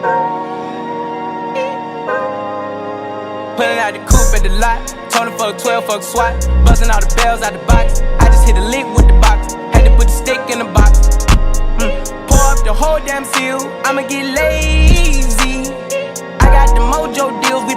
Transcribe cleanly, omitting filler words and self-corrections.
Pulling out the coupe at the lot. Told him fuck 12, fuck SWAT. Busting all the bells out the box. I just hit a lick with the box. Had to put the stick in the box. Pour up the whole damn seal. I'ma get lazy. I got the mojo deals.